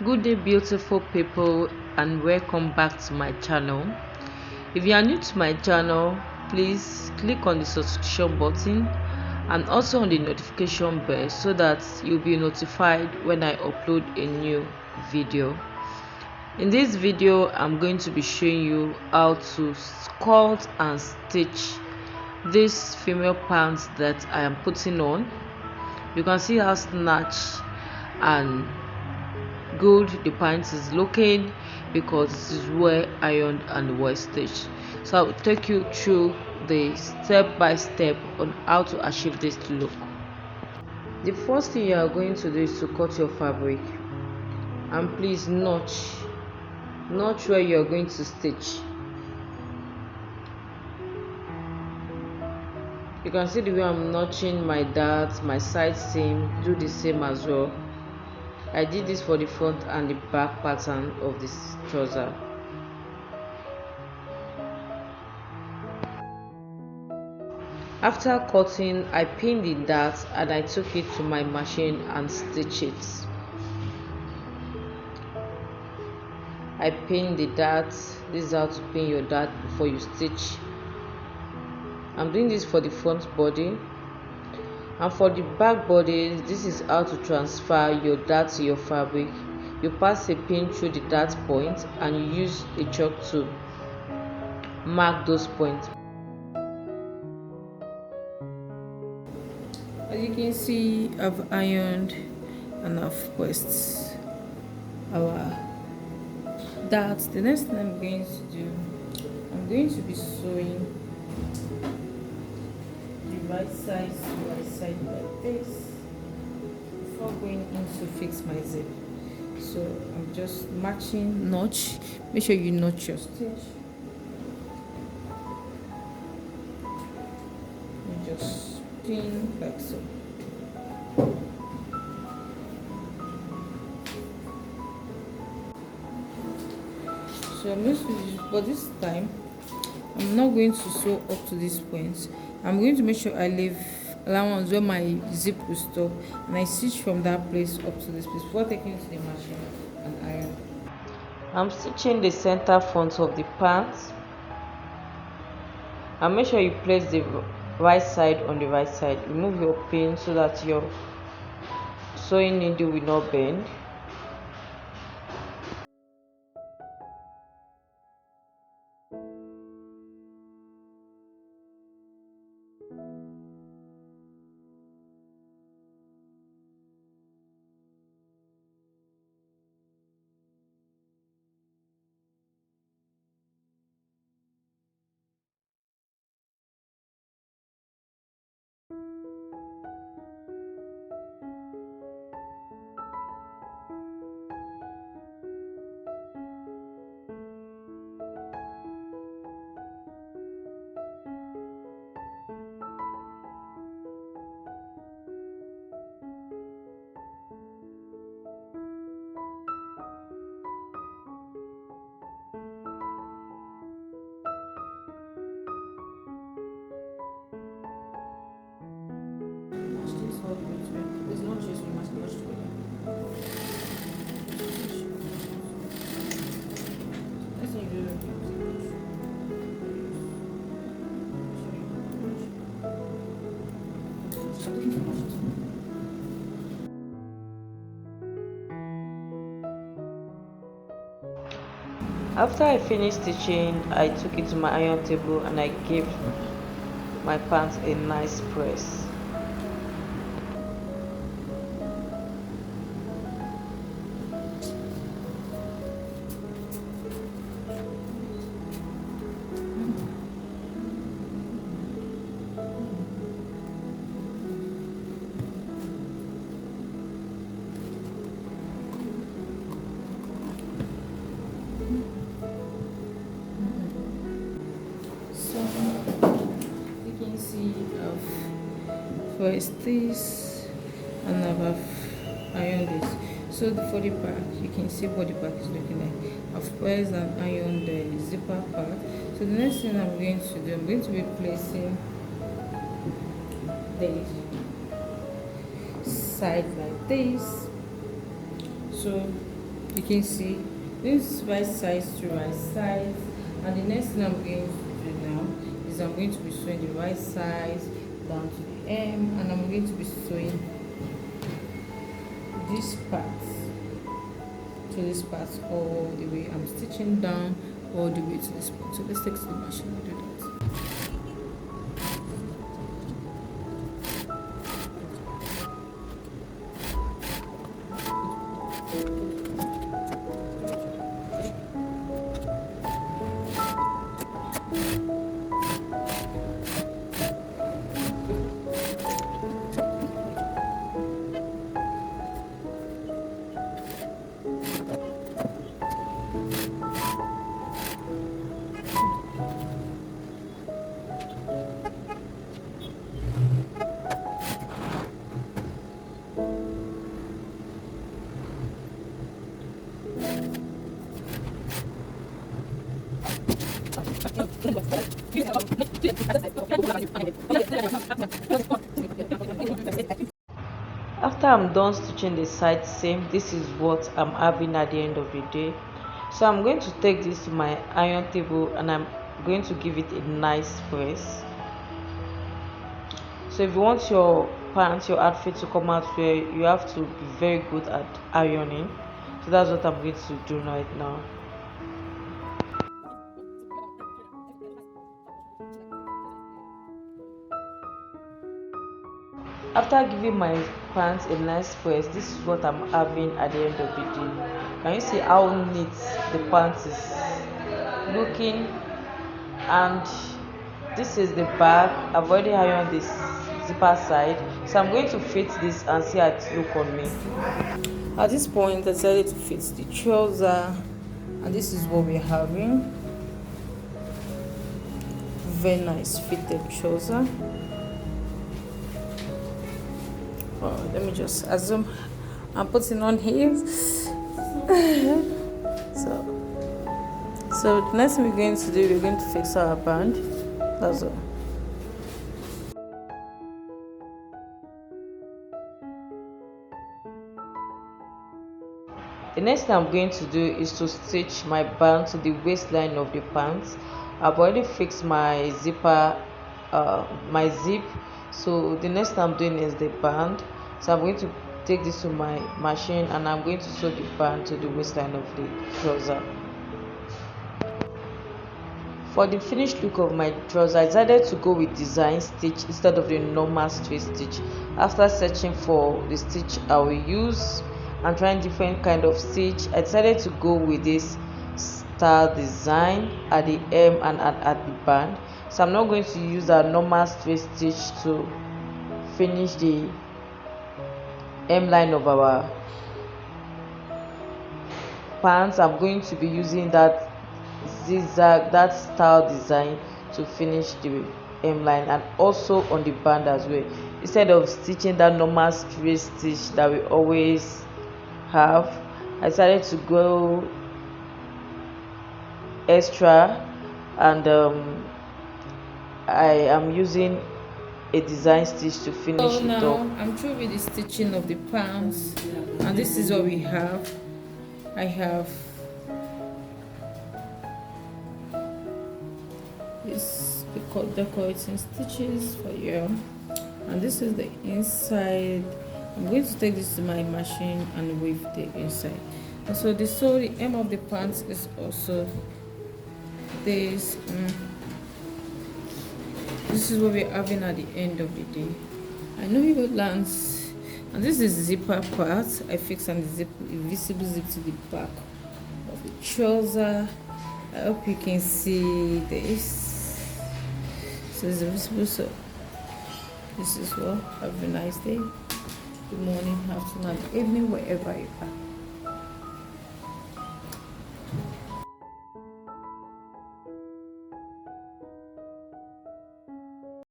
Good day, beautiful people, and welcome back to my channel. If you are new to my channel, please click on the subscription button and also on the notification bell so that you'll be notified when I upload a new video. In this video, I'm going to be showing you how to sculpt and stitch this female pants that I am putting on. You can see how snatched and good the pants is looking because this is well ironed and well stitched. So I will take you through the step by step on how to achieve this look. The first thing you are going to do is to cut your fabric, and please notch where you are going to stitch. You can see the way I'm notching my darts, my side seam. Do the same as well. I did this for the front and the back pattern of this trouser. After cutting, I pinned the dart and I took it to my machine and stitched it. I pinned the dart. This is how to pin your dart before you stitch. I'm doing this for the front body, and for the back body, this is how to transfer your dart to your fabric. You pass a pin through the dart point and you use a chalk to mark those points. As you can see, I've ironed and I've pressed our darts. The next thing I'm going to do, I'm going to be sewing the right side like this before going in to fix my zip. So I'm just matching notch. Make sure you notch your stitch. You just pin like so. So I'm going to, but this time I'm not going to sew up to this point. I'm going to make sure I leave allowance where my zip will stop, and I stitch from that place up to this place before taking it to the machine and iron. I'm stitching the center front of the pants, and make sure you place the right side on the right side. Remove your pin so that your sewing needle will not bend. It's not just we must watch together. That's how you do it. After I finished stitching, I took it to my iron table and I gave my pants a nice press. First this and I've ironed this. So for the back, you can see what the back is looking like. I've pressed and ironed the zipper part. So the next thing I'm going to do, I'm going to be placing the side like this. So You can see this right size to right size, and the next thing I'm going to do now is I'm going to be sewing the right size down to the hem, and I'm going to be sewing this part to this part all the way. I'm stitching down all the way to this part. So let's take to the machine and do that. After I'm done stitching the side seam, this is what I'm having at the end of the day. So I'm going to take this to my iron table and I'm going to give it a nice press. So if you want your pants, your outfit to come out well, you have to be very good at ironing. So that's what I'm going to do right now. After giving my pants a nice press, this is what I'm having at the end of the day. Can you see how neat the pants is looking? And this is the back. I've already ironed this zipper side, so I'm going to fit this and see how it look on me. At this point, I decided to fit the trouser, and this is what we're having. Very nice fitted trouser. Let me just assume I'm putting on here. So the next thing we're going to do, we're going to fix our band. That's all. The next thing I'm going to do is to stitch my band to the waistline of the pants. I've already fixed my zipper, my zip. So the next thing I'm doing is the band. So I'm going to take this to my machine and I'm going to sew the band to the waistline of the trouser. For the finished look of my trouser, I decided to go with design stitch instead of the normal straight stitch. After searching for the stitch I will use and trying different kind of stitch, I decided to go with this star design at the hem and at the band. So I'm not going to use a normal straight stitch to finish the hemline of our pants. I'm going to be using that zigzag, that style design to finish the hemline and also on the band as well, instead of stitching that normal straight stitch that we always have. I decided to go extra and I am using a design stitch to finish it now up. I'm through with the stitching of the pants, and this is what we have. I have this decorating stitches for you, and this is the inside. I'm going to take this to my machine and weave the inside. And so the hem of the pants is also this. This is what we're having at the end of the day. I know it will lance, and this is the zipper part. I fixed and the invisible zip to the back of the trouser. I hope you can see this. So it's invisible. So this is what. Have a nice day. Good morning, afternoon, and evening, wherever you are.